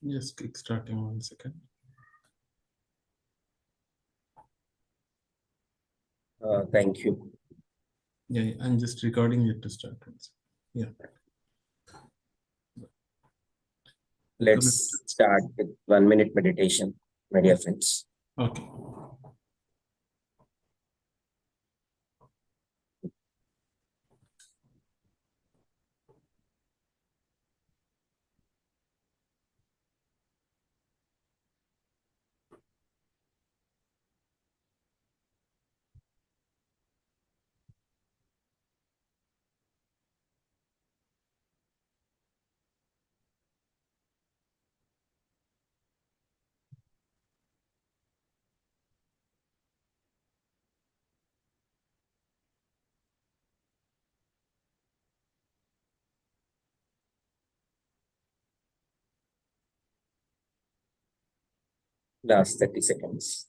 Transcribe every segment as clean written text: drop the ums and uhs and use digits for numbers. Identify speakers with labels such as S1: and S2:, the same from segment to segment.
S1: Just kickstarting 1 second.
S2: Thank you.
S1: Yeah, I'm just recording it to start. Yeah.
S2: Let's start with 1 minute meditation, my dear friends.
S1: Okay.
S2: Last 30 seconds.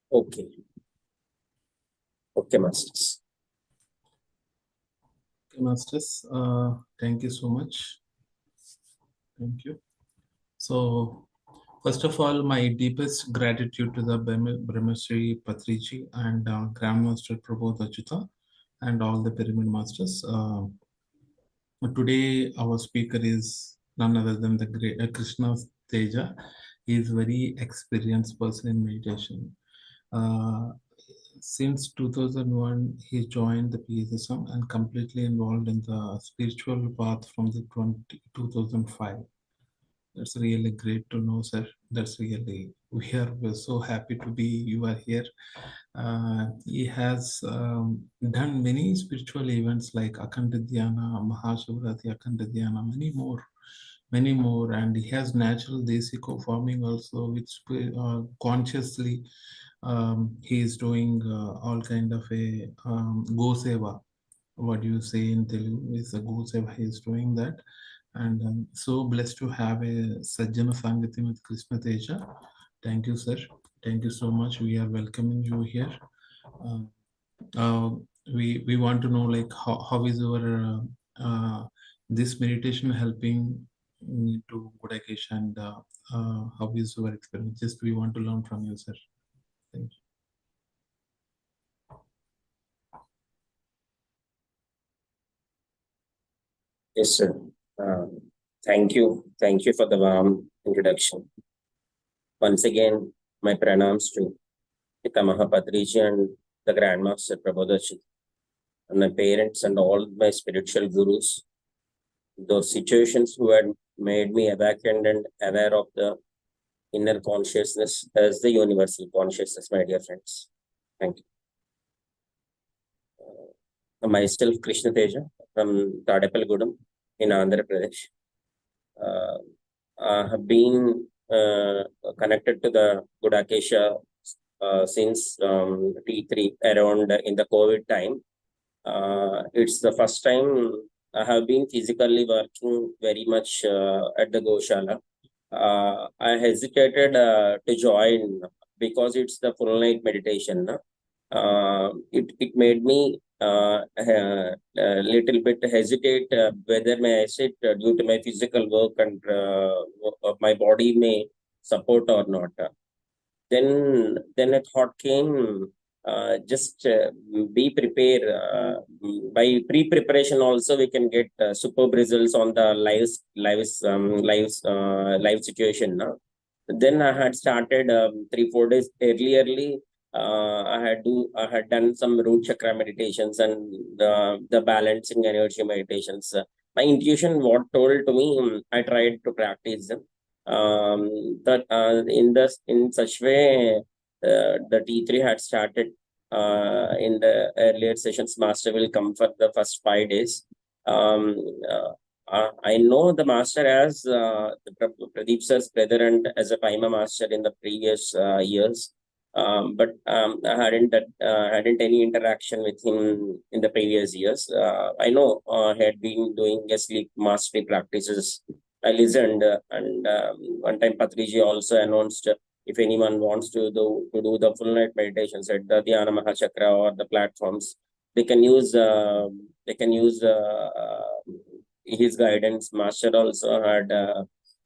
S2: Okay. Okay, Masters.
S1: Okay, Masters, thank you so much. Thank you. So, first of all, my deepest gratitude to the Brahmashri Patriji and Grandmaster Prabodh Achyutha and all the Pyramid Masters. Today, our speaker is none other than the great Krishna Teja. He is very experienced person in meditation. Uh, since 2001, he joined the PSSM and completely involved in the spiritual path from the 2005. That's really great to know, sir. That's really, we're so happy to be, you are here. He has done many spiritual events like Akhanda Dhyana, Mahashivratri, Akhanda Dhyana, many more. And he has natural Desiko farming also, which consciously he is doing all kind of a Go Seva. What you say in Telugu is a Go Seva. He is doing that. And I'm so blessed to have a SAJJANA Sangathayam with Krishna Teja. Thank you, sir. Thank you so much. We are welcoming you here. Uh, uh, we want to know like how is our this meditation helping to Gudakesha and how is your experience? Just we want to learn from you, sir. Thank you.
S2: Yes, sir. Thank you. Thank you for the warm introduction. Once again, my pranams to Pitamaha Patriji and the Grandmaster Prabodh Achyutha, and my parents and all my spiritual gurus, those situations who had made me awakened and aware of the inner consciousness as the universal consciousness, my dear friends. Thank you. Myself, Krishna Teja from Tadepalgudam in Andhra Pradesh. I have been connected to the Gudakesha since T3 around in the COVID time. It's the first time I have been physically working very much at the Goshala. I hesitated to join because it's the full night meditation. It made me a little bit hesitate whether may I sit due to my physical work and my body may support or not. Then a thought came, just be prepared. By pre-preparation also we can get superb results on the live situation. Then I had started 3-4 days earlierly. I had done some root chakra meditations and the balancing energy meditations. My intuition what told to me, I tried to practice them. That in such way, the T3 had started in the earlier sessions. Master will come for the first 5 days. I know the master as Pradeep sir's brother and as a Paima master in the previous years. But I hadn't any interaction with him in the previous years. I know he had been doing sleep mastery practices. I listened, and one time Patriji also announced if anyone wants to do the full night meditations at the Dhyana Mahachakra or the platforms, they can use his guidance. Master also had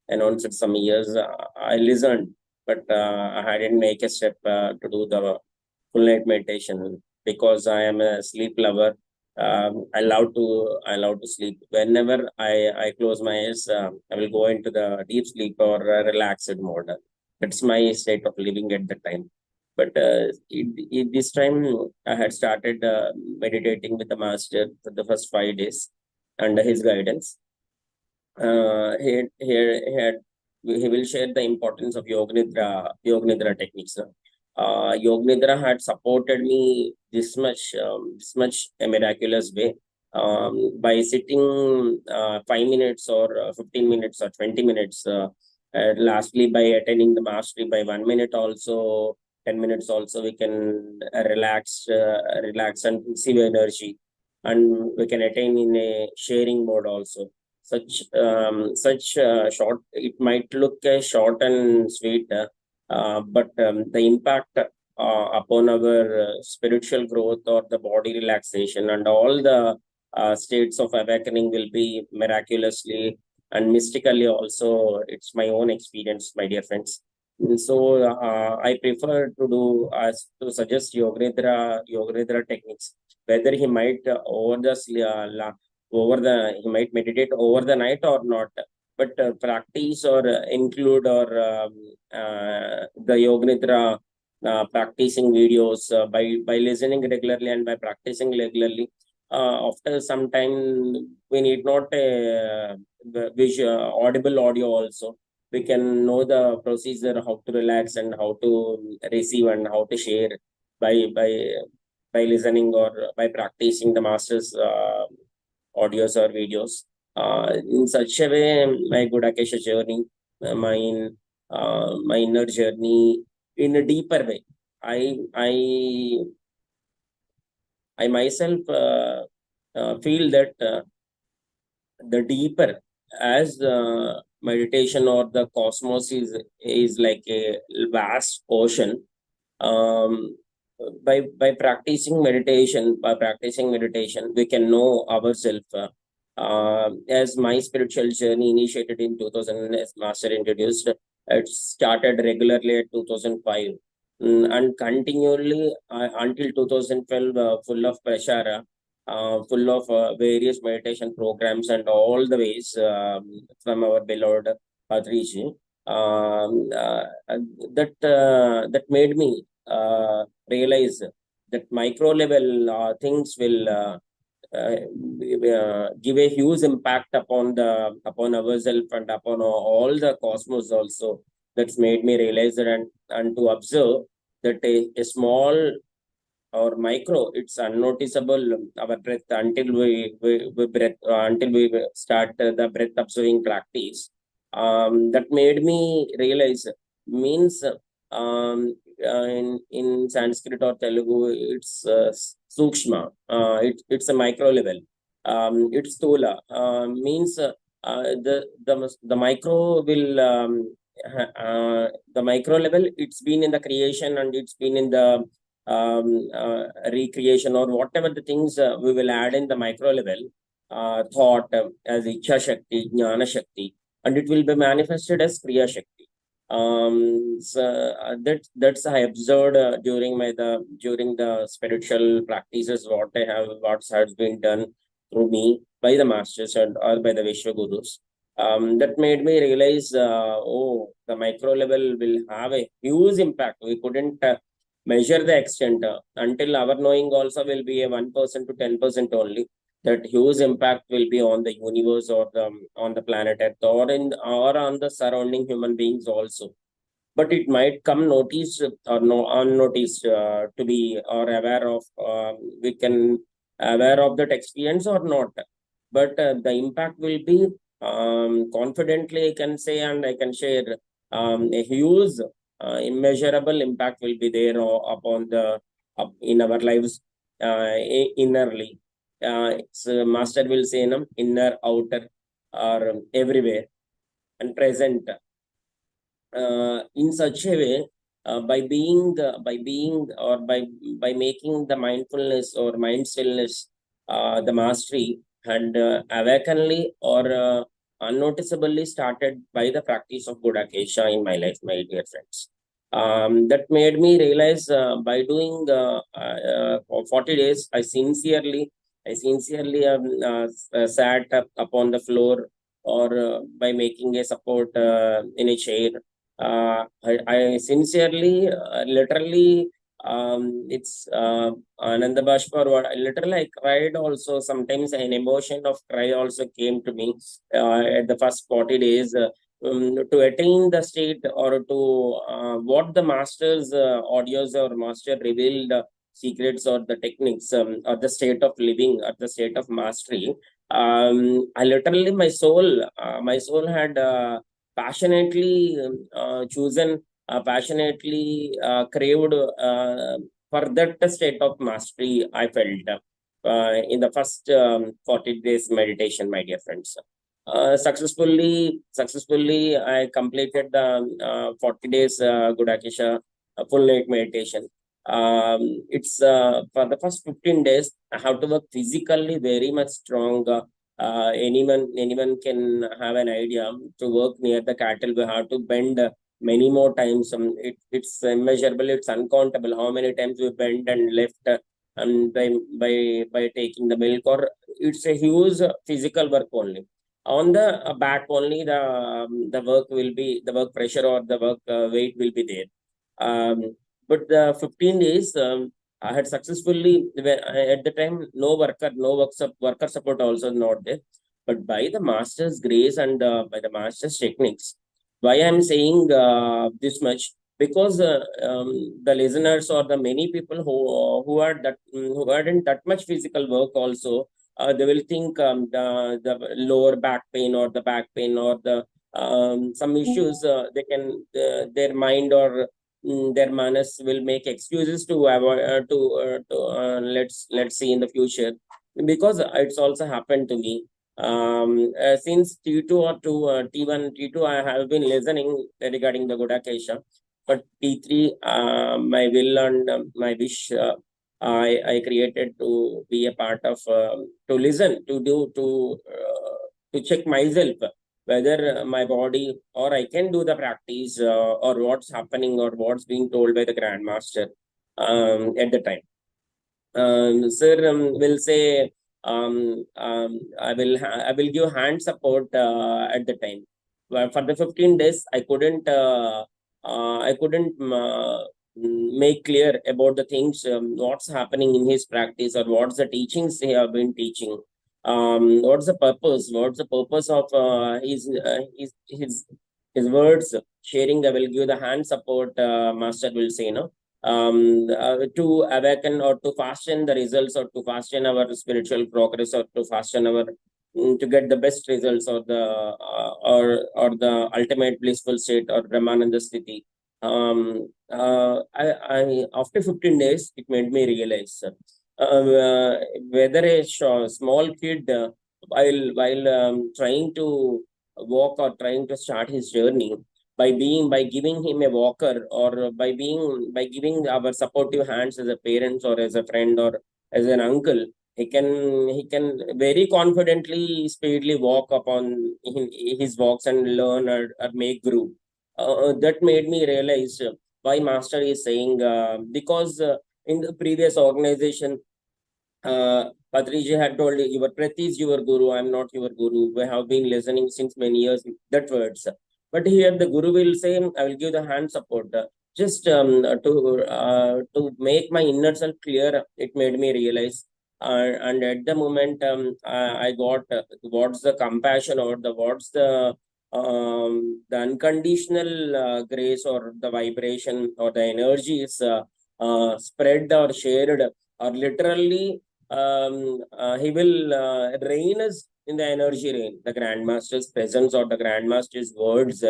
S2: announced some years. I listened, but I didn't make a step to do the full night meditation because I am a sleep lover. I love to sleep. Whenever I close my eyes, I will go into the deep sleep or relaxed mode. That's my state of living at the time. But this time I had started meditating with the master for the first 5 days under his guidance. He will share the importance of Yoga Nidra techniques. Yoga Nidra had supported me this much a miraculous way. By sitting 5 minutes or 15 minutes or 20 minutes, lastly by attending the mastery by 1 minute also, 10 minutes also, we can relax and receive energy, and we can attain in a sharing mode also. Such short, it might look short and sweet, but the impact upon our spiritual growth or the body relaxation and all the states of awakening will be miraculously and mystically also. It's my own experience, my dear friends. So I prefer to suggest Yoga Nidra techniques. Whether he might he might meditate over the night or not, but practice or include or the Yoga Nidra practicing videos by listening regularly and by practicing regularly. After some time, we need not a audible audio also. We can know the procedure, how to relax and how to receive and how to share by listening or by practicing the master's audios or videos. In such a way, my Gudakesha journey, my inner journey in a deeper way. I myself feel that the deeper as meditation or the cosmos is like a vast ocean. By practicing meditation, we can know ourselves. As my spiritual journey initiated in 2000, as Master introduced, it started regularly at 2005 and continually until 2012, full of pressure, full of various meditation programs and all the ways from our beloved Patriji. That made me realize that micro level things will give a huge impact upon ourselves and upon all the cosmos also. That's made me realize that and to observe that a small or micro, it's unnoticeable, our breath until we start the breath observing practice. That made me realize means in Sanskrit or Telugu, it's sukshma. It's a micro level. It's stula. Means the micro will the micro level. It's been in the creation and it's been in the recreation or whatever the things we will add in the micro level. Thought as Ichha Shakti, Jnana Shakti, and it will be manifested as Kriya Shakti. So that's I observed during the spiritual practices what has been done through me by the masters or by the Vishwa Gurus. That made me realize, the micro level will have a huge impact. We couldn't measure the extent until our knowing also will be a 1% to 10% only. That huge impact will be on the universe or on the planet Earth or on the surrounding human beings also. But it might come noticed or unnoticed to be or aware of. We can aware of that experience or not. but the impact will be, confidently I can say and I can share, a huge, immeasurable impact will be there upon in our lives, innerly. Master will say, no, inner, outer, or everywhere and present, in such a way, by being or by making the mindfulness or mind stillness, the mastery, and awakenly or unnoticeably started by the practice of Gudakesha in my life, my dear friends. That made me realize, by doing for 40 days, I sincerely sat up upon the floor, or by making a support in a chair. I sincerely, literally, it's Ananda Bashpa, or what, literally I cried also. Sometimes an emotion of cry also came to me at the first 40 days. To attain the state, or to what the master's audios or master revealed secrets or the techniques, or the state of living or the state of mastery. I literally, my soul had passionately chosen, passionately craved for that state of mastery I felt in the first 40 days meditation, my dear friends. Successfully, I completed the 40 days Gudakesha full night meditation. It's for the first 15 days, I have to work physically very much strong. Anyone can have an idea. To work near the cattle, we have to bend many more times. It's immeasurable, it's uncountable how many times we bend and left, and by taking the milk, or it's a huge physical work only. On the back only, the work will be, the work pressure or the work weight will be there. But the 15 days, I had successfully, at the time, no worker support also not there. But by the master's grace and by the master's techniques, why I'm saying this much? Because the listeners or the many people who aren't that much physical work also, they will think the lower back pain or the back pain or the some issues, they can their mind or their manas will make excuses to avoid, let's see in the future, because it's also happened to me. Since T2 or T1, T2, I have been listening regarding the Gudakesha, but T3, my will and my wish, I created to be a part of, to listen, to check myself whether my body or I can do the practice, or what's happening or what's being told by the Grandmaster at the time. Sir will say, I will give hand support at the time. Well, for the 15 days, I couldn't make clear about the things, what's happening in his practice, or what's the teachings he have been teaching. What's the purpose? What's the purpose of his words? Sharing, I will give the hand support. Master will say, no. To awaken or to fasten the results, or to fasten our spiritual progress, or to fasten our to get the best results, or the or the ultimate blissful state, or Brahmananda Sthiti. I after 15 days, it made me realize, whether a small kid, while trying to walk or trying to start his journey, by giving him a walker, or by giving our supportive hands as a parents or as a friend or as an uncle, he can very confidently, speedily walk upon his walks and learn, or make group. That made me realize why master is saying, because in the previous organization, Patriji had told, your Prati is your guru, I'm not your guru. We have been listening since many years, that words. But here the guru will say, I will give the hand support. Just to make my inner self clear, it made me realize. And at the moment, I got what's the compassion, or what's the unconditional grace, or the vibration, or the energy is spread or shared, or literally he will reign us in the energy reign, the Grandmaster's presence or the Grandmaster's words.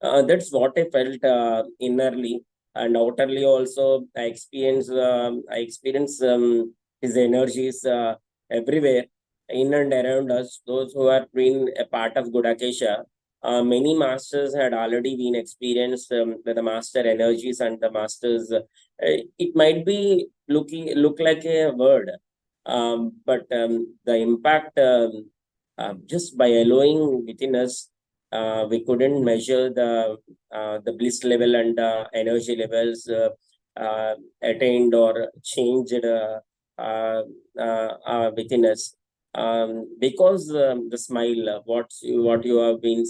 S2: That's what I felt innerly and outerly also. I experience his energies everywhere, in and around us. Those who have been a part of Gudakesha, many masters had already been experienced with the master energies and the masters. It might be look like a word, but the impact just by allowing within us, we couldn't measure the bliss level and energy levels attained or changed within us. Because the smile, what you have been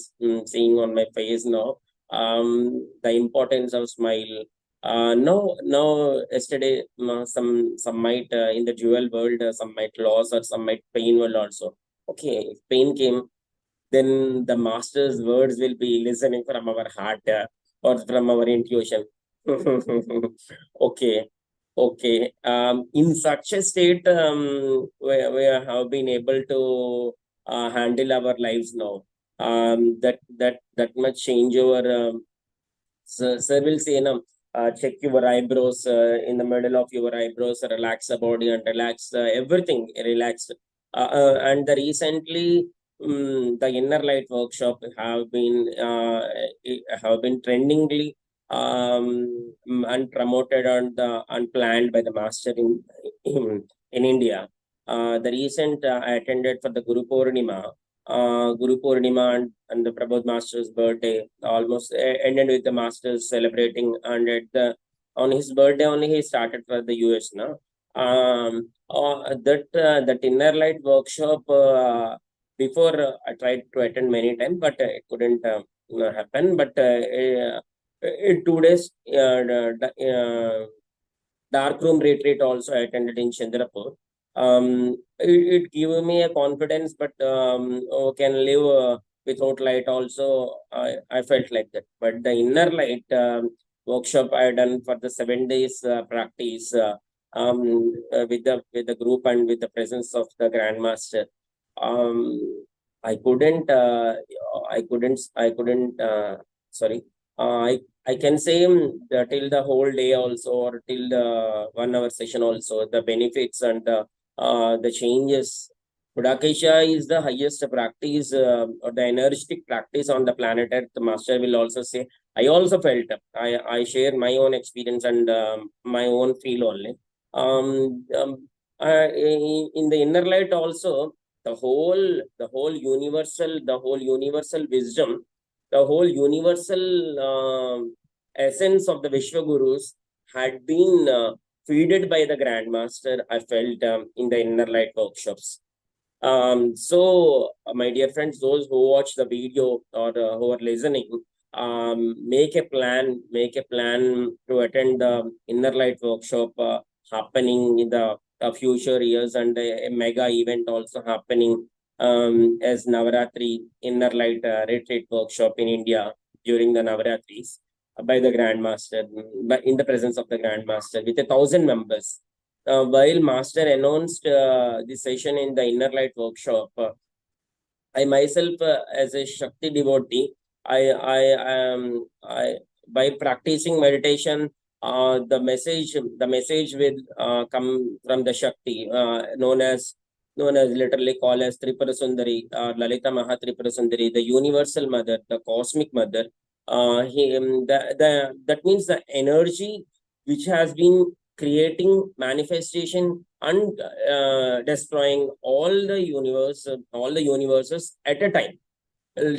S2: seeing on my face now, the importance of smile. No. Yesterday, some might in the dual world, some might loss or some might pain world also. Okay, if pain came, then the master's words will be listening from our heart or from our intuition. Okay, okay. In such a state, we have been able to handle our lives now. That much change over. Sir will say, check your eyebrows in the middle of your eyebrows, relax the body and relax everything, relaxed. And the recently, the inner light workshop have been trendingly and promoted and planned by the master in India. The recent I attended for the Guru Purnima. Guru Purnima and the Prabodh Masters' birthday almost ended with the Masters celebrating, and on his birthday only he started for the US now. That inner light workshop before I tried to attend many times, but it couldn't happen. But in 2 days, dark room retreat also I attended in Chandrapur. It gave me a confidence, but can live without light also. I felt like that. But the inner light workshop I done for the 7 days practice with the group and with the presence of the Grandmaster. I couldn't. Sorry. I can say till the whole day also, or till the 1 hour session also, the benefits and the changes. Gudakesha is the highest practice or the energetic practice on the planet Earth. The master will also say. I also felt. I share my own experience and my own feel only. In the inner light also, the whole universal wisdom, the whole universal essence of the Vishwa Gurus had been feeded by the Grandmaster, I felt, in the inner light workshops. So, my dear friends, those who watch the video or who are listening, make a plan to attend the inner light workshop happening in the future years, and a mega event also happening as Navaratri inner light retreat workshop in India during the Navaratris by the Grandmaster, but in the presence of the Grandmaster with 1,000 members. While Master announced the session in the inner light workshop, I myself, as a Shakti devotee, I by practicing meditation, the message will come from the Shakti, known as literally called as Tripura Sundari, Lalita Mahatripura Sundari, the universal mother, the cosmic mother. That means the energy which has been creating manifestation and destroying all the universes at a time,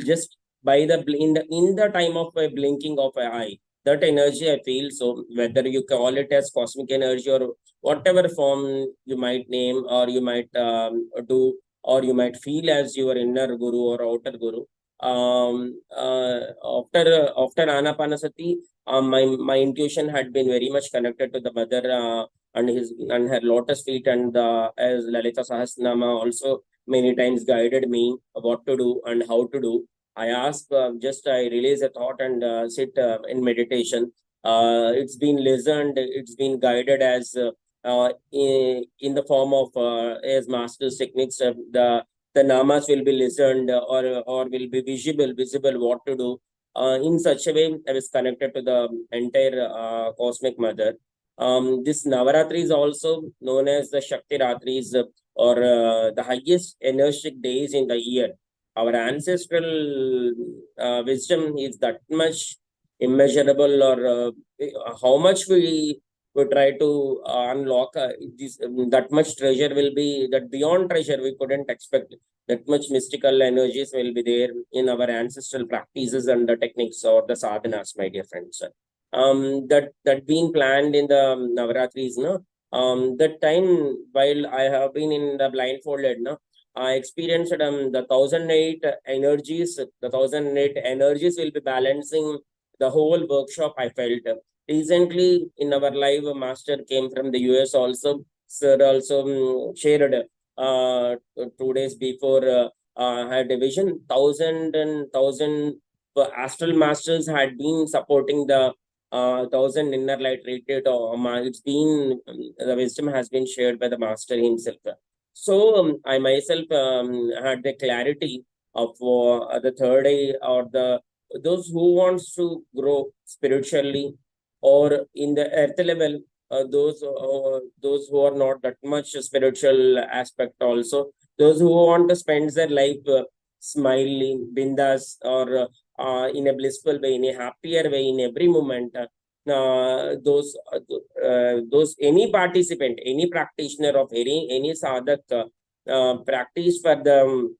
S2: just by in the time of a blinking of an eye. That energy I feel. So whether you call it as cosmic energy or whatever form you might name, or you might do, or you might feel as your inner guru or outer guru. After Anapanasati, my intuition had been very much connected to the mother and her lotus feet, and as Lalita Sahasranama also many times guided me what to do and how to do. I ask, I release a thought and sit in meditation. It's been listened, it's been guided as in the form of as master's techniques. The namas will be listened or will be visible what to do. In such a way, I was connected to the entire cosmic mother. This Navaratri is also known as the Shakti Ratris, or the highest energetic days in the year. Our ancestral wisdom is that much immeasurable, or how much we try to unlock this, that much treasure will be, that beyond treasure we couldn't expect. That much mystical energies will be there in our ancestral practices and the techniques or the sadhanas, my dear friends. That being planned in the Navaratris, no? That time while I have been in the blindfolded, no? I experienced the 1008 energies. The 1008 energies will be balancing the whole workshop. I felt recently in our live, master came from the US also. Sir also shared 2 days before had a vision. 1,000 astral masters had been supporting the 1,000 inner light retreat. It's been the wisdom has been shared by the master himself. So I myself had the clarity of the third eye, or the those who wants to grow spiritually or in the earth level, those who are not that much spiritual aspect also, those who want to spend their life smiling, bindas, or in a blissful way, in a happier way, in every moment. Those any participant, any practitioner of any sadhak practice for the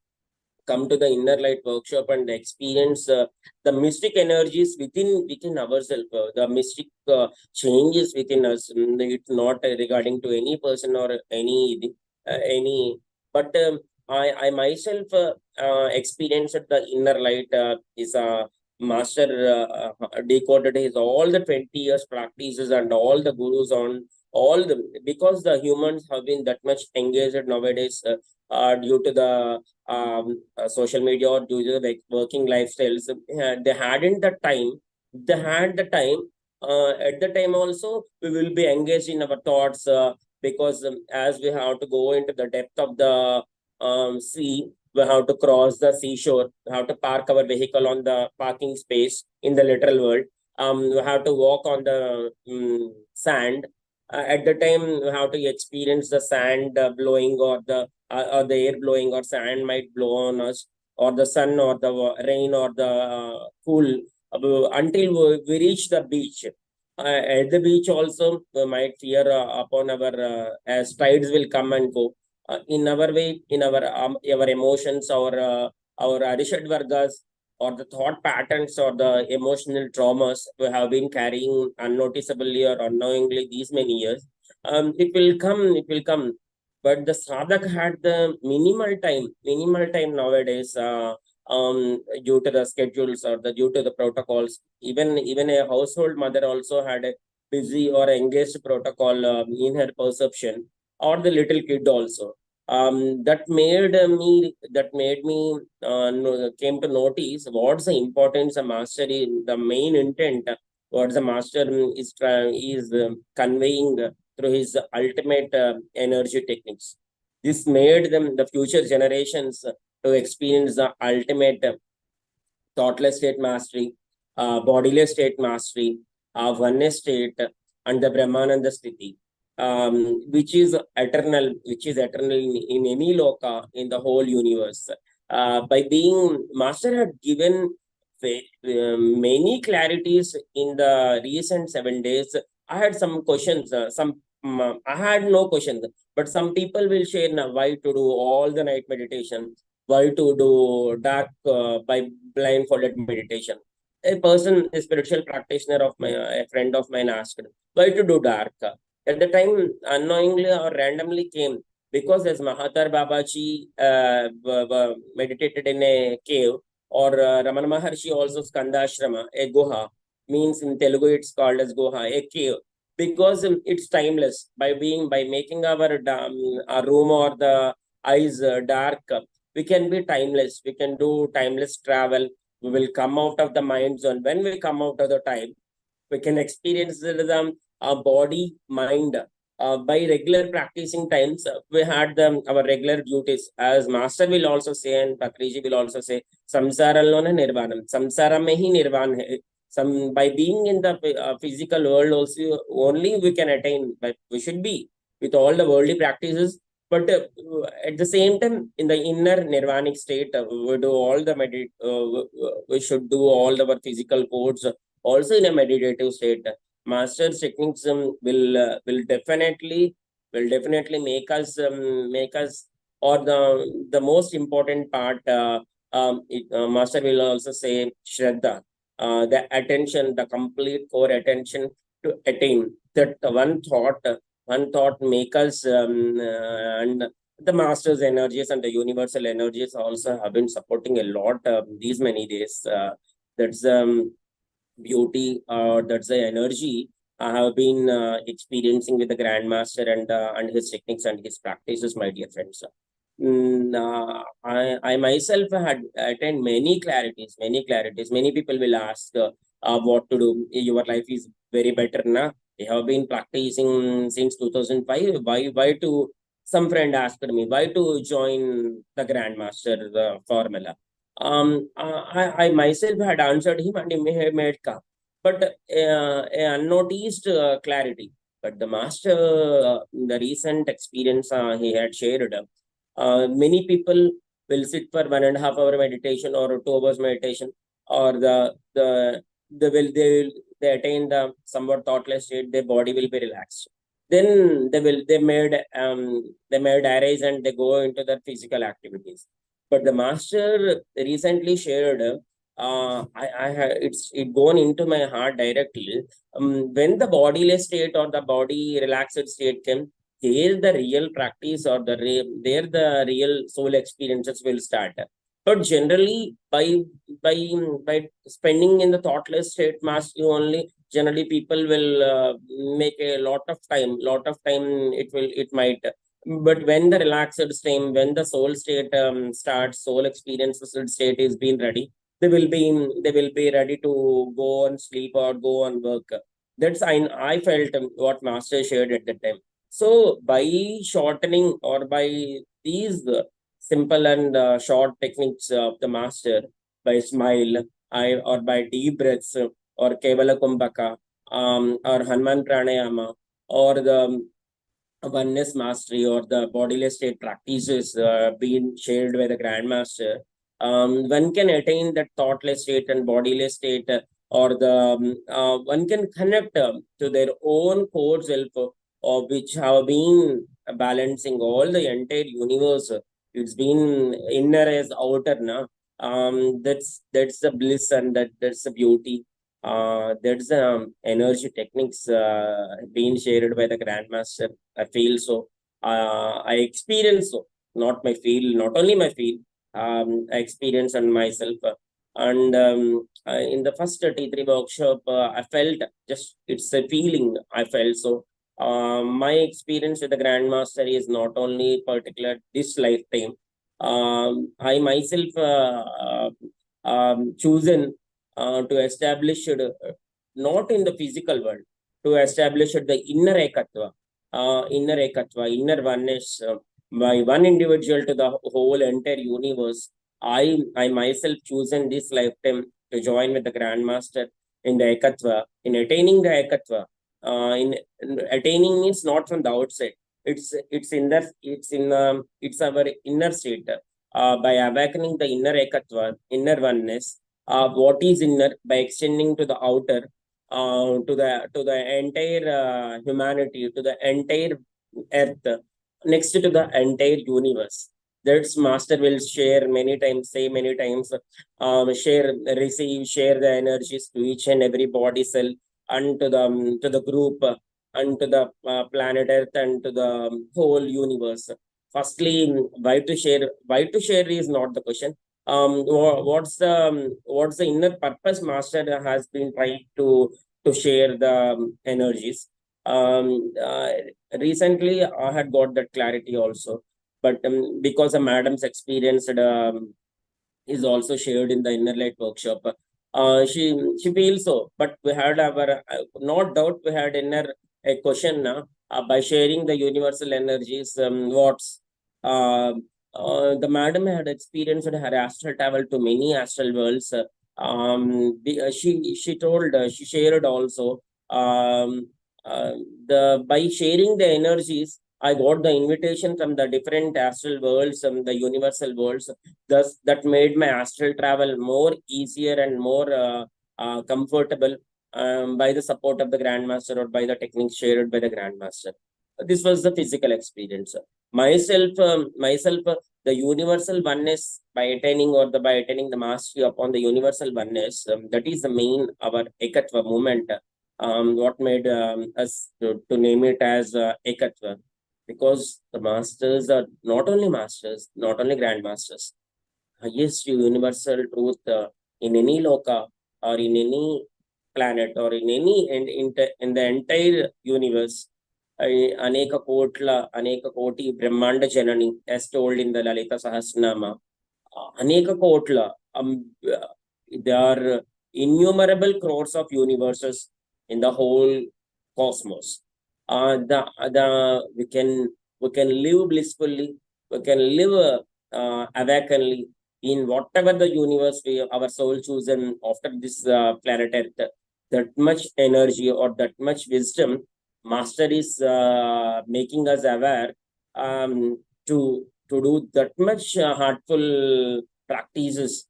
S2: come to the inner light workshop and experience the mystic energies within ourselves, the mystic changes within us. It's not regarding to any person or any, but I myself experienced the inner light. Is a master decoded his all the 20 years practices and all the gurus on all the, because the humans have been that much engaged nowadays due to the social media or due to the working lifestyles. They hadn't the time. They had the time. At the time also, we will be engaged in our thoughts, because as we have to go into the depth of the sea, we have to cross the seashore. We have to park our vehicle on the parking space in the literal world. We have to walk on the sand. At the time, we have to experience the sand blowing, or the air blowing, or sand might blow on us, or the sun, or the rain, or the cool, until we reach the beach. At the beach also, we might fear upon our as tides will come and go. In our way, in our emotions, our Arishad Vargas, or the thought patterns, or the emotional traumas we have been carrying unnoticeably or unknowingly these many years. It will come. But the sadhak had the minimal time nowadays, due to the schedules or due to the protocols. Even a household mother also had a busy or engaged protocol in her perception, or the little kid also. That made me came to notice what's the importance of mastery, the main intent, what the master is conveying through his ultimate energy techniques. This made them the future generations to experience the ultimate thoughtless state mastery, bodiless state mastery, oneness state, and the Brahmananda Sthiti, which is eternal, in any loka in the whole universe. By being master had given many clarities in the recent 7 days. I had some questions, I had no questions, but some people will share now why to do all the night meditation, why to do dark by blindfolded meditation. A spiritual practitioner of my, a friend of mine asked, why to do dark? At the time, unknowingly or randomly came, because as Mahathir Babaji meditated in a cave, or Ramana Maharshi also Skandashrama, a guha, means in Telugu it's called as guha, a cave, because it's timeless. By making our room or the eyes dark, we can be timeless. We can do timeless travel. We will come out of the mind zone. When we come out of the time, we can experience the body mind by regular practicing times, we had our regular duties. As Master will also say, and Patriji will also say, samsarallone nirvanam. Samsara mein hi nirvan hai. Some by being in the physical world also, only we can attain, but we should be with all the worldly practices. But at the same time, in the inner nirvanic state, we do all the we should do all our physical codes also in a meditative state. Master's techniques will definitely make us or the most important part. Master will also say Shraddha, the attention, the complete core attention to attain that one thought make us and the master's energies and the universal energies also have been supporting a lot these many days. That's beauty, that's the energy I have been experiencing with the Grandmaster and his techniques and his practices, my dear friends. I myself had attended many clarities, many clarities. Many people will ask what to do. Your life is very better now. You have been practicing since 2005. Why to? Some friend asked me why to join the Grandmaster formula. I myself had answered him and he made calm. But unnoticed clarity. But the master, the recent experience he had shared, many people will sit for 1.5 hour meditation or 2 hours meditation, or they attain the somewhat thoughtless state. Their body will be relaxed. Then they made arrays and they go into their physical activities. But the master recently shared, it gone into my heart directly. When the bodiless state or the body relaxed state came, there the real practice or there the real soul experiences will start. But generally, by spending in the thoughtless state, master only generally people will make a lot of time. It might. But when the relaxed state, when the soul state starts, soul experiences state is being ready, they will be ready to go and sleep or go and work. That's I felt what master shared at the time. So by shortening or by these simple and short techniques of the master, by smile, or by deep breaths, or Kevala Kumbhaka, or Hanuman Pranayama, or the oneness mastery or the bodiless state practices being shared by the Grandmaster, one can attain that thoughtless state and bodiless state, or one can connect to their own core self, which have been balancing all the entire universe. It's been inner as outer, na. That's the bliss and that's the beauty. That's energy techniques being shared by the Grandmaster. I feel so. I experience so. Not only my feel. I experience on myself. And in the first T3 workshop, I felt just it's a feeling. I felt so. My experience with the Grandmaster is not only particular this lifetime. I myself chosen to establish it, not in the physical world, to establish it, the inner Ekathva, inner oneness, by one individual to the whole entire universe. I myself chosen this lifetime to join with the Grandmaster in the Ekathva, in attaining the Ekathva. In attaining means not from the outside. It's our inner state. By awakening the inner Ekathva, inner oneness, what is inner, by extending to the outer, to the entire humanity, to the entire earth, next to the entire universe. That's master will share many times, say many times, share the energies to each and every body cell, and to the group, and to the planet Earth, and to the whole universe. Firstly, why to share? Why to share is not the question. What's the inner purpose master has been trying to share the energies. Recently I had got that clarity also, but because a madam's experience is also shared in the inner light workshop, she feels so. But we had our no doubt we had inner a question now. by sharing the universal energies, the madam had experienced her astral travel to many astral worlds. She told, she shared also, um, by sharing the energies, I got the invitation from the different astral worlds, the universal worlds. Thus, that made my astral travel more easier and more comfortable, by the support of the Grandmaster or by the techniques shared by the Grandmaster. This was the physical experience. Myself, the universal oneness, by attaining the mastery upon the universal oneness, that is the main our Ekathva movement. What made us to name it as Ekathva, because the masters are not only masters, not only grandmasters, highest universal truth in any loka or in any planet or in any in the entire universe. Aneka koti Brahmanda Janani, as told in the Lalita Sahasranama. Aneka kotla, there are innumerable crores of universes in the whole cosmos. We can live blissfully, we can live awakenly in whatever the universe our soul chosen after this planet Earth. That much energy or that much wisdom, Master is making us aware, to do that much heartful practices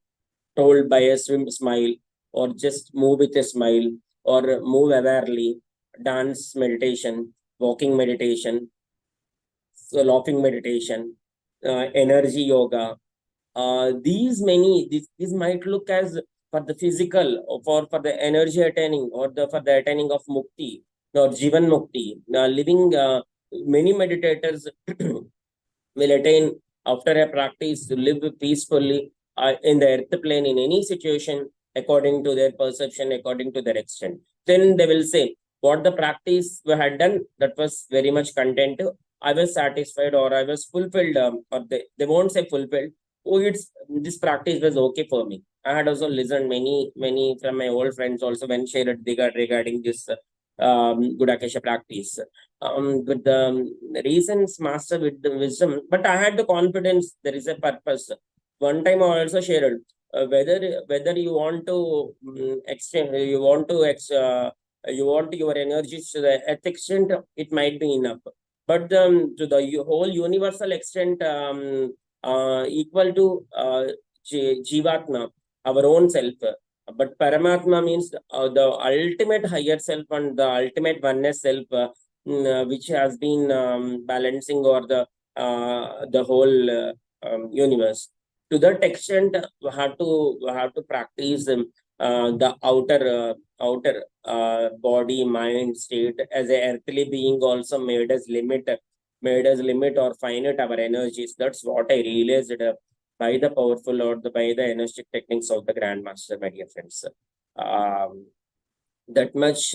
S2: told by a smile, or just move with a smile, or move awarely, dance meditation, walking meditation, so laughing meditation, energy yoga. These might look as for the physical, or for the energy attaining, or for the attaining of mukti or jivan mukti. Living, many meditators will attain after a practice to live peacefully in the earth plane in any situation according to their perception, according to their extent. Then they will say, what the practice we had done, that was very much content. I was satisfied, or I was fulfilled, or they won't say fulfilled. Oh, this practice was okay for me. I had also listened many from my old friends also when shared regarding this Gudakesha practice. With the reasons master with the wisdom, but I had the confidence there is a purpose. One time I also shared, whether you want to extend, you want your energies to the earth extent, it might be enough. But to the whole universal extent, equal to Jivatma, our own self. But Paramatma means the ultimate higher self and the ultimate oneness self, which has been balancing or the whole universe. To that extent, we have to practice the outer body mind state as a earthly being also made us limit or finite our energies. That's what I realized by the powerful or by the energetic techniques of the Grandmaster, my dear friends. That much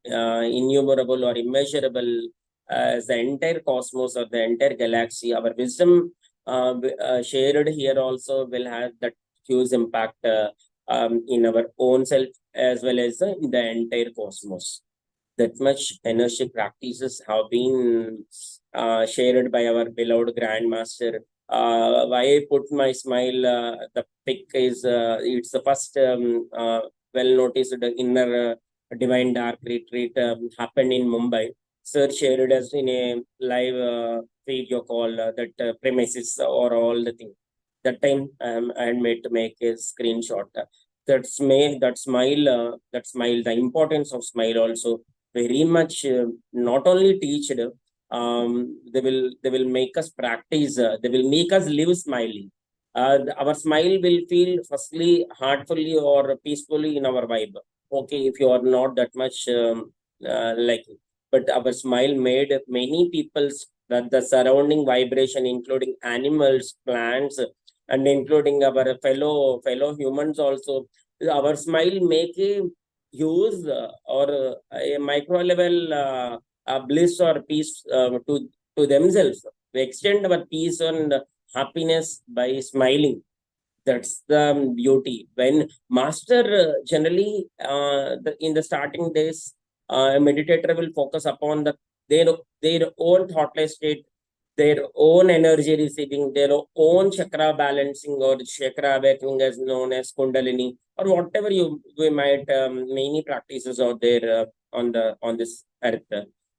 S2: innumerable or immeasurable as the entire cosmos or the entire galaxy. Our wisdom shared here also will have that huge impact in our own self as well as in the entire cosmos. That much energy practices have been shared by our beloved Grandmaster. Why I put my smile, the pic is, it's the first well noticed inner divine dark retreat happened in Mumbai. Sir shared us in a live video call that premises or all the thing. That time I had made to make a screenshot. That smile, the importance of smile also very much not only teached, they will make us practice, they will make us live smiling. Our smile will feel firstly heartfully or peacefully in our vibe. Okay, if you are not that much like, but our smile made many people's that the surrounding vibration, including animals, plants, and including our fellow humans also. Our smile make a use or a micro level bliss or peace to themselves. We extend our peace and happiness by smiling. That's the beauty. When master generally in the starting days, A meditator will focus upon their own thoughtless state, their own energy receiving, their own chakra balancing or chakra awakening as known as Kundalini, or whatever we might many practices out there on this earth.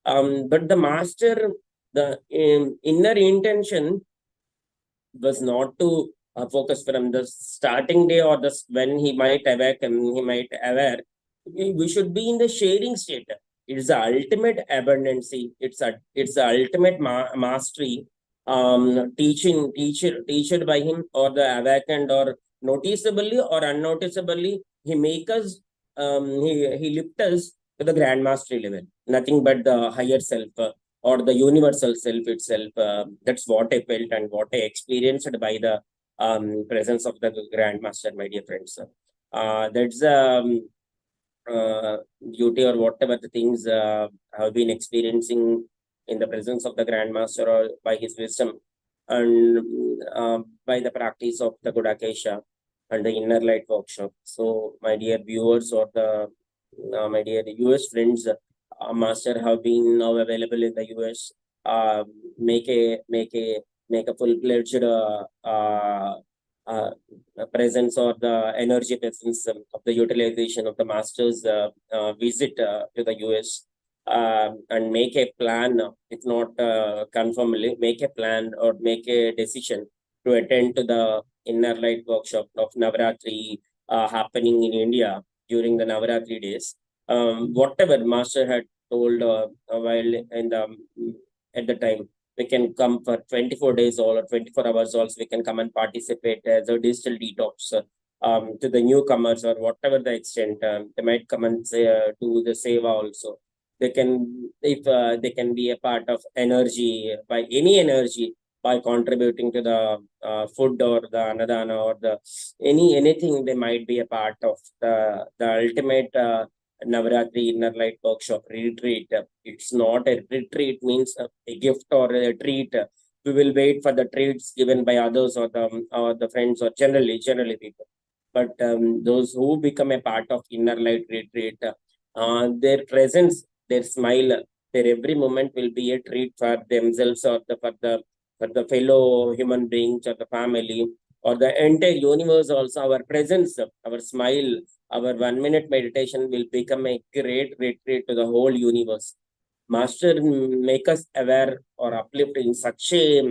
S2: But the master, the inner intention was not to focus from the starting day or the when he might awaken, he might aware. We should be in the sharing state. It's the ultimate abundancy. It's the ultimate mastery. Teached by him or the awakened or noticeably or unnoticeably, he make us. He lift us to the grand mastery level. Nothing but the higher self. Or the universal self itself. That's what I felt and what I experienced by the presence of the Grandmaster, my dear friends. That's beauty or whatever the things I've been experiencing in the presence of the Grandmaster or by his wisdom and by the practice of the Gudakesha and the Inner Light Workshop. So, my dear viewers or the my dear US friends, Master have been now available in the US. Make a full-fledged presence or the energy presence of the utilization of the Master's visit to the US. And make a plan, if not confirmly, make a plan or make a decision to attend to the Inner Light Workshop of Navaratri happening in India during the Navaratri days. Whatever Master had told while in the at the time, we can come for 24 days or 24 hours also, we can come and participate as a digital detox to the newcomers or whatever the extent. They might come and say, do the seva also. They can, if they can be a part of energy, by any energy, by contributing to the food or the anadana or the anything, they might be a part of the ultimate Navaratri Inner Light Workshop retreat. It's not a retreat, means a gift or a treat. We will wait for the treats given by others or the friends or generally people. But those who become a part of Inner Light retreat, their presence, their smile, their every moment will be a treat for themselves or for the fellow human beings or the family or the entire universe also. Our presence, our smile, our 1 minute meditation will become a great retreat to the whole universe. Master make us aware or uplift in such a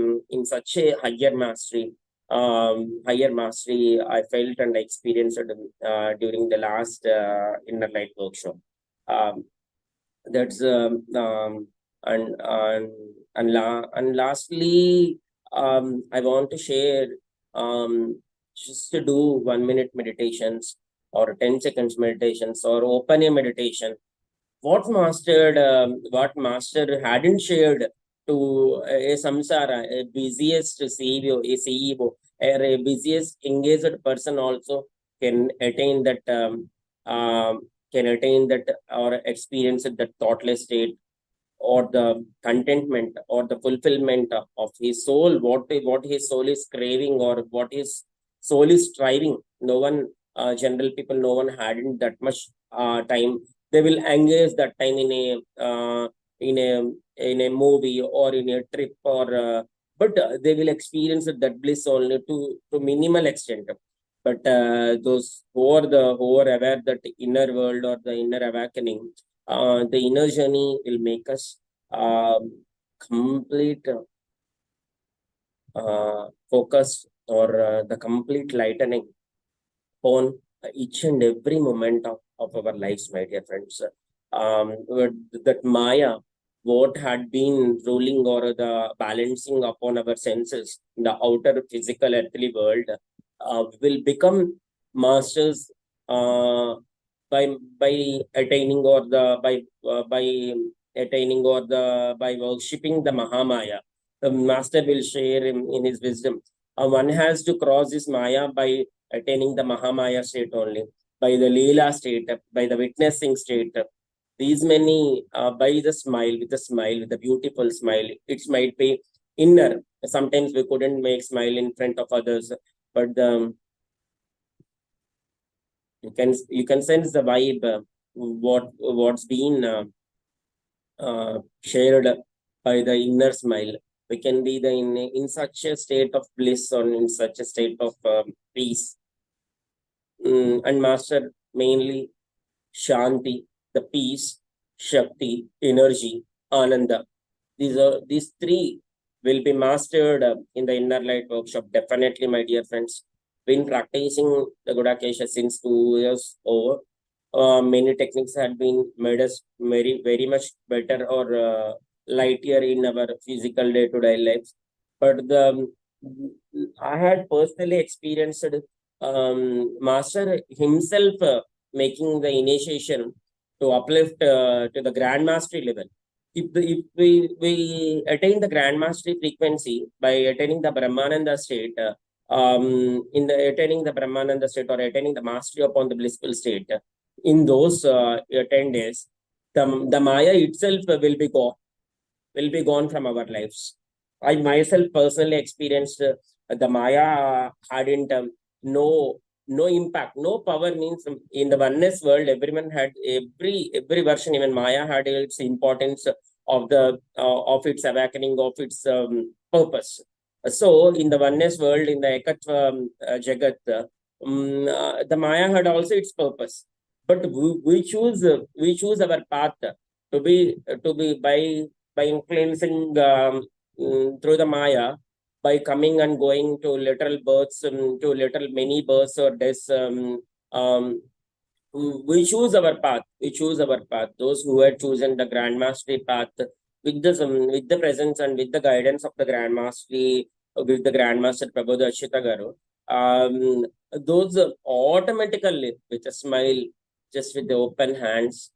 S2: higher mastery. Higher mastery I felt and experienced during the last Inner Light Workshop. That's and lastly, I want to share just to do 1 minute meditations or 10 seconds meditations or open a meditation. What master hadn't shared to a samsara, a busiest CEO, or a busiest engaged person also can attain that or experience that thoughtless state or the contentment or the fulfillment of his soul, what his soul is craving or what his soul is striving. No one, general people, no one hadn't that much time. They will engage that time in a movie or in a trip or but they will experience that bliss only to minimal extent. But those who are aware that inner world or the inner awakening, the inner journey will make us complete focus or the complete lightening on each and every moment of our lives, my dear friends. That Maya, what had been ruling or the balancing upon our senses in the outer physical earthly world, will become masters by attaining or the by attaining or the by worshipping the Mahamaya. The master will share in his wisdom. One has to cross this Maya by attaining the Mahamaya state only, by the Leela state, by the witnessing state. These many by the smile, with the beautiful smile. It might be inner. Sometimes we couldn't make smile in front of others, but you can sense the vibe what's been shared by the inner smile. We can be in such a state of bliss or in such a state of peace. And master mainly Shanti, the peace, Shakti, energy, Ananda. These three will be mastered in the Inner Light workshop. Definitely, my dear friends. Been practicing the Gudakesha since 2 years over. Many techniques had been made us very much better or lighter in our physical day-to-day lives. But I had personally experienced Master himself making the initiation to uplift to the Grand Mastery level. If we attain the Grand Mastery frequency by attaining the Brahmananda state, in the attaining the Brahmananda state or attaining the mastery upon the blissful state, in those 10 days, the Maya itself will be gone from our lives. I myself personally experienced the Maya hadn't no impact, no power. Means in the oneness world, everyone had every version, even Maya had its importance of the of its awakening, of its purpose. So in the oneness world, in the Ekathva Jagat, the Maya had also its purpose. But we choose our path to be by influencing through the Maya, by coming and going to literal births, to literal many births or deaths. We choose our path. We choose our path. Those who had chosen the Grand Mastery path with the presence and with the guidance of the Grand Mastery, with the Grand Master Prabodh Achyutha Garu, those automatically with a smile, just with the open hands,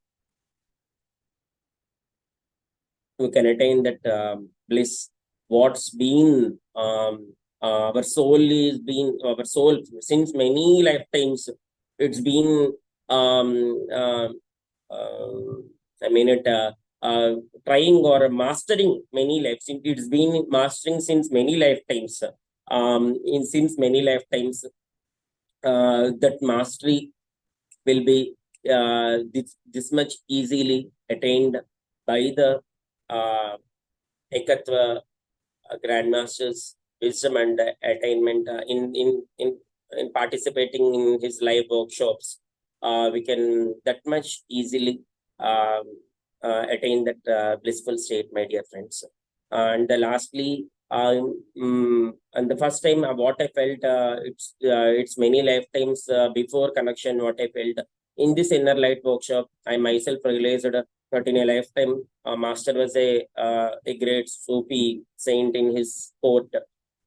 S2: we can attain that bliss. What's been our soul since many lifetimes. It's been I mean it trying or mastering many lives. It's been mastering since many lifetimes. Since many lifetimes, that mastery will be this much easily attained by the Ekathva Grandmaster's wisdom and attainment in participating in his live workshops. We can that much easily attain that blissful state, my dear friends. And lastly, and the first time what I felt, it's many lifetimes before connection, what I felt in this inner light workshop, I myself realized that in a lifetime, Master was a great Sufi saint in his court.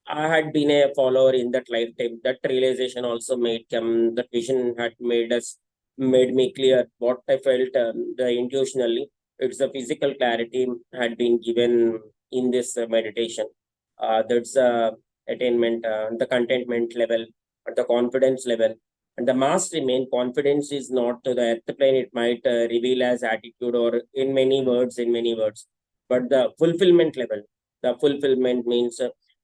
S2: I had been a follower in that lifetime. That realization also made that vision had made me clear what I felt the intuitionally. It's the physical clarity had been given in this meditation. That's attainment, the contentment level, the confidence level. And the mastery main confidence is not to the earth plane. It might reveal as attitude or in many words, but the fulfillment level. The fulfillment means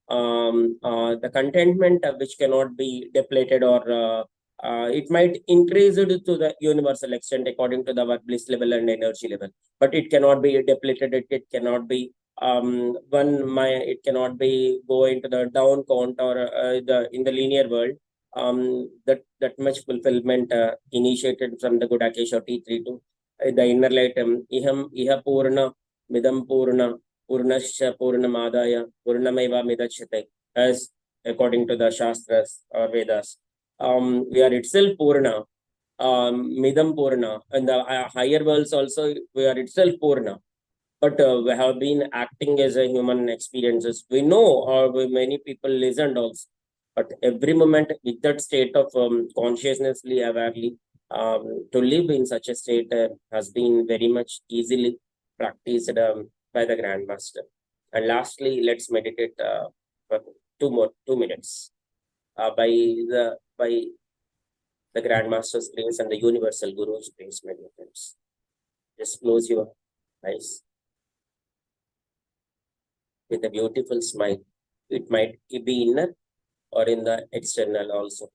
S2: the contentment which cannot be depleted or it might increase it to the universal extent according to the bliss level and energy level, but it cannot be depleted. It cannot be it cannot be go into the down count or in the linear world. That much fulfillment initiated from the Gudakesha T3 to the inner light. Iha purna midam purna purnasya purnamadaya purnameva midachyate, as according to the Shastras or Vedas. We are itself purna, midam purna, and the higher worlds also we are itself purna. But we have been acting as a human experiences. We know, or many people listened also. But every moment with that state of consciousnessly, awarely, to live in such a state has been very much easily practiced by the Grandmaster. And lastly, let's meditate for 2 minutes by the Grandmaster's grace and the Universal Guru's grace, my dear friends. Just close your eyes with a beautiful smile. It might be inner or in the external also.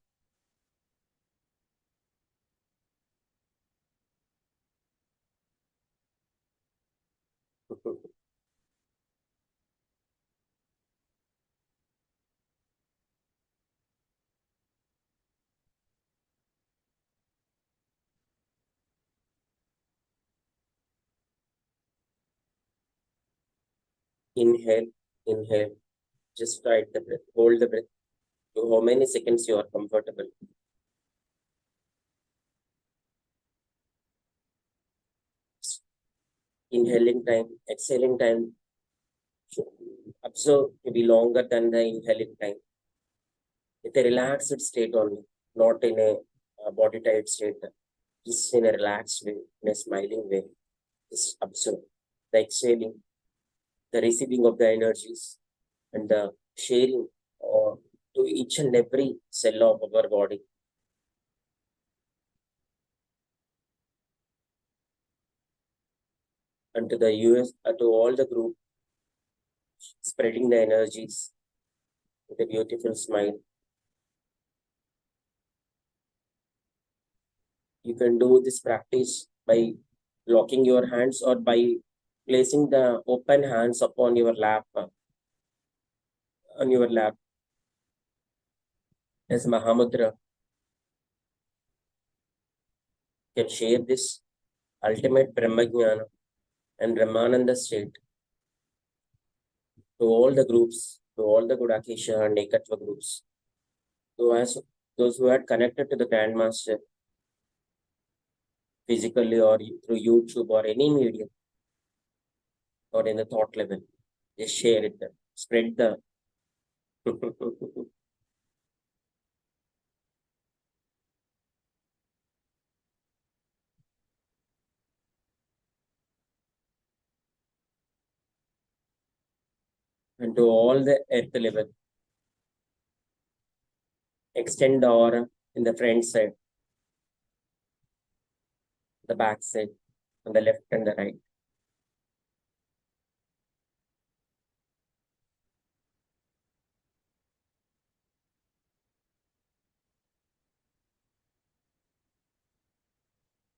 S2: Inhale, inhale. Just try the breath. Hold the breath. To how many seconds you are comfortable. Inhaling time, exhaling time should observe to be longer than the inhaling time. With a relaxed state only, not in a body tight state. Just in a relaxed way, in a smiling way. Just observe the exhaling, the receiving of the energies, and the sharing to each and every cell of our body. And to the to all the group, spreading the energies with a beautiful smile. You can do this practice by locking your hands or by placing the open hands upon your lap, as Mahamudra. You can share this ultimate Brahmajnana and Brahmananda state to all the groups, to all the Gudakesha and Ekathva groups. Those who had connected to the Grandmaster physically or through YouTube or any medium or in the thought level, just share it, spread the and to all the earth level. Extend the aura in the front side, the back side, on the left and the right.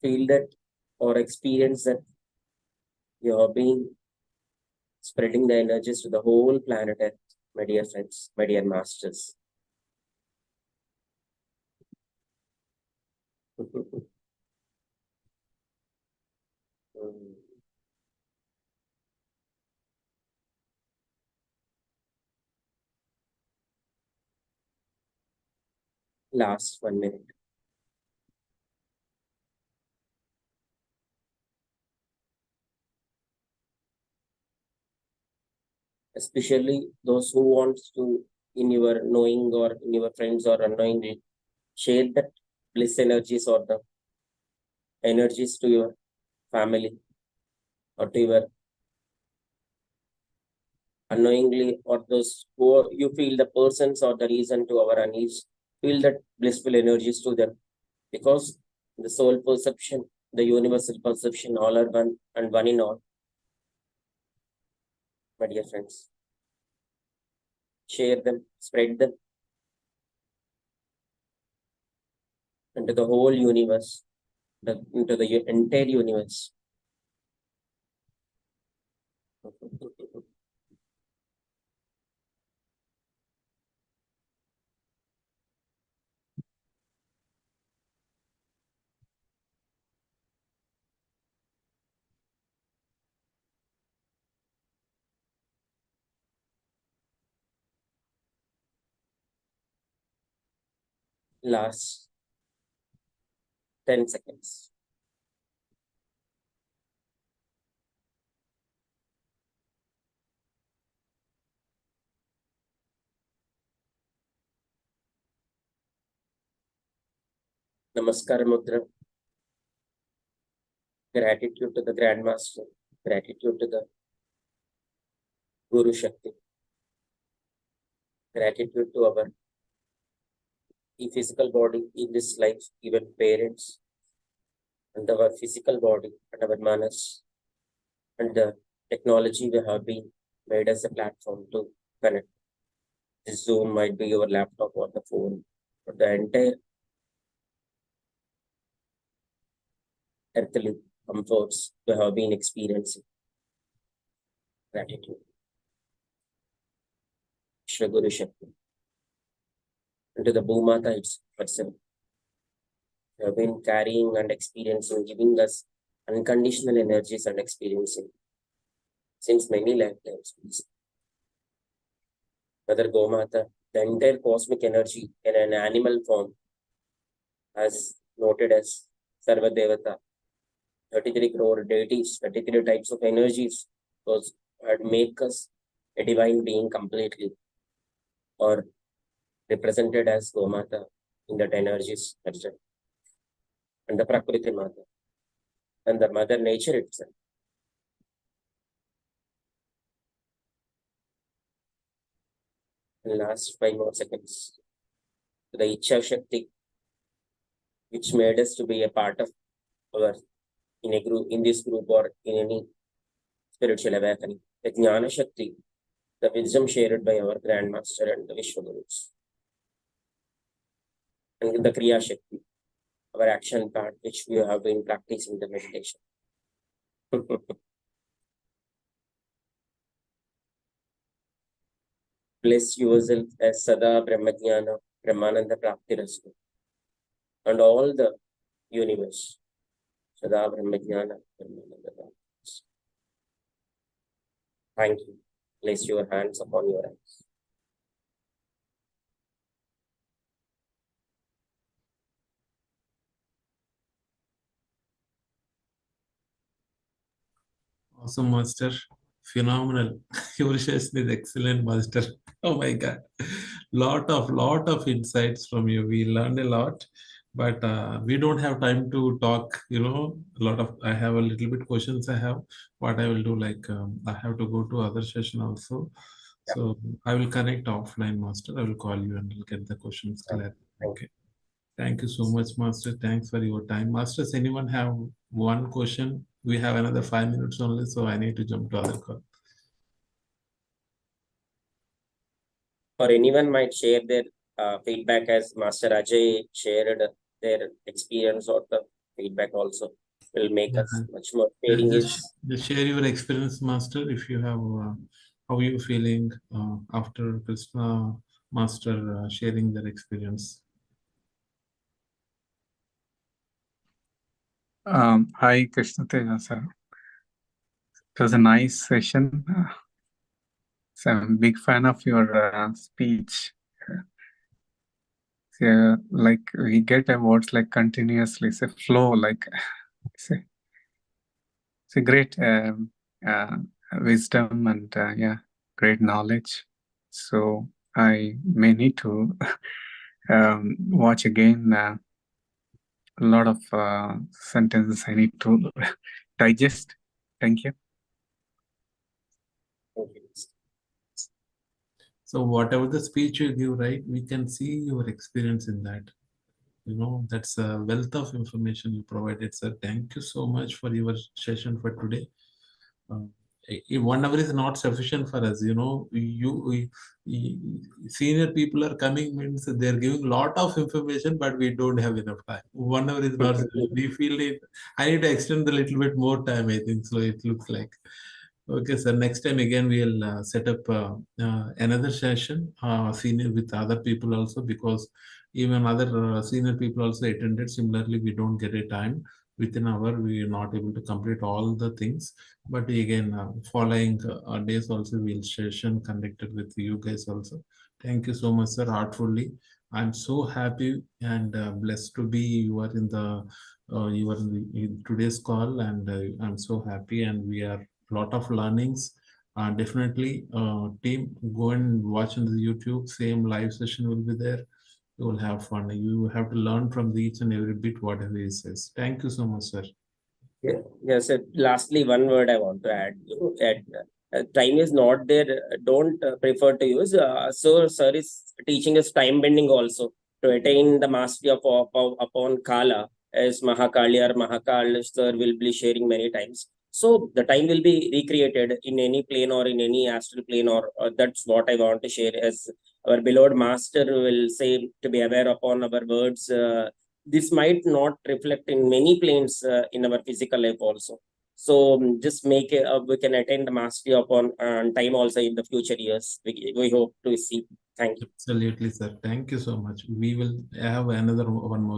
S2: Feel that or experience that you have been spreading the energies to the whole planet Earth, my dear friends, my dear masters. Last 1 minute. Especially those who want to, in your knowing or in your friends or unknowingly, share that bliss energies or the energies to your family or to your unknowingly, or those who you feel the persons or the reason to our unease, feel that blissful energies to them, because the soul perception, the universal perception, all are one and one in all. My dear friends, share them, spread them into the whole universe, into the entire universe. Last 10 seconds. Namaskar Mudra. Gratitude to the Grandmaster. Gratitude to the Guru Shakti. Gratitude to our physical body in this life, even parents, and our physical body and our manas, and the technology we have been made as a platform to connect. This Zoom might be your laptop or the phone, but the entire earthly comforts we have been experiencing. Gratitude. Shri Guru Shakti. And to the Bhumata herself. We have been carrying and experiencing, giving us unconditional energies and experiencing since many lifetimes. Mother Gomata, the entire cosmic energy in an animal form, as noted as Sarva Devata, 33 crore deities, 33 types of energies, those that make us a divine being completely, or represented as Gomata in that energies, and the Prakriti Mata, and the Mother Nature itself. In the last 5 more seconds, the Ichha Shakti, which made us to be a part of our in a group, in this group, or in any spiritual awakening. The Jnana Shakti, the wisdom shared by our Grandmaster and the Vishwagurus. And the Kriya Shakti, our action part, which we have been practicing the meditation. Bless yourself as Sada Brahmajnana, Brahmananda Praptirastu, and all the universe. Sada Brahmajnana, Brahmananda Praptirastu. Thank you. Place your hands upon your eyes.
S1: Awesome, Master. Phenomenal. Your session is excellent, Master. Oh my God. Lot of insights from you. We learned a lot, but we don't have time to talk. I have a little bit questions I have. What I will do, I have to go to other session also. So I will connect offline, Master. I will call you and we'll get the questions clear. Okay. Thank you so much, Master. Thanks for your time. Masters, anyone have one question? We have another 5 minutes only, so I need to jump to other call.
S2: Or anyone might share their feedback, as Master Ajay shared their experience, or the feedback also will make us much more sharing.
S1: Just share your experience, Master, if you have how you feeling after Krishna Master sharing their experience.
S3: Hi, Krishna Teja sir. It was a nice session. So I'm a big fan of your speech. Like we get words like continuously, it's a flow, like it's a great wisdom and great knowledge. So I may need to watch again. A lot of sentences I need to digest. Thank you.
S1: So whatever the speech you give, right, we can see your experience in that. That's a wealth of information you provided, sir. Thank you so much for your session for today. 1 hour is not sufficient for us. Senior people are coming, means they're giving lot of information, but we don't have enough time. 1 hour is not. We feel it. I need to extend a little bit more time, I think. So it looks like. Okay, sir. Next time again we'll set up another session, senior with other people also, because even other senior people also attended. Similarly, we don't get a time. Within an hour, we are not able to complete all the things. But again, following days also, we'll session conducted with you guys also. Thank you so much, sir. Heartfully, I'm so happy and blessed to be you are in today's call, and I'm so happy, and we are lot of learnings. Definitely, team, go and watch on the YouTube. Same live session will be there. You will have fun. You have to learn from each and every bit whatever he says. Thank you so much, sir.
S2: Yes, sir. Lastly, one word I want to add. Time is not there. Don't prefer to use. So, sir is teaching us time bending also to attain the mastery upon Kala, as Mahakali or Mahakal sir will be sharing many times. So the time will be recreated in any plane or in any astral plane, or that's what I want to share. As our beloved master will say, to be aware upon our words. This might not reflect in many planes in our physical life also. So just make we can attain the mastery upon time also in the future years. We hope to see. Thank you.
S1: Absolutely, sir. Thank you so much. We will have another one more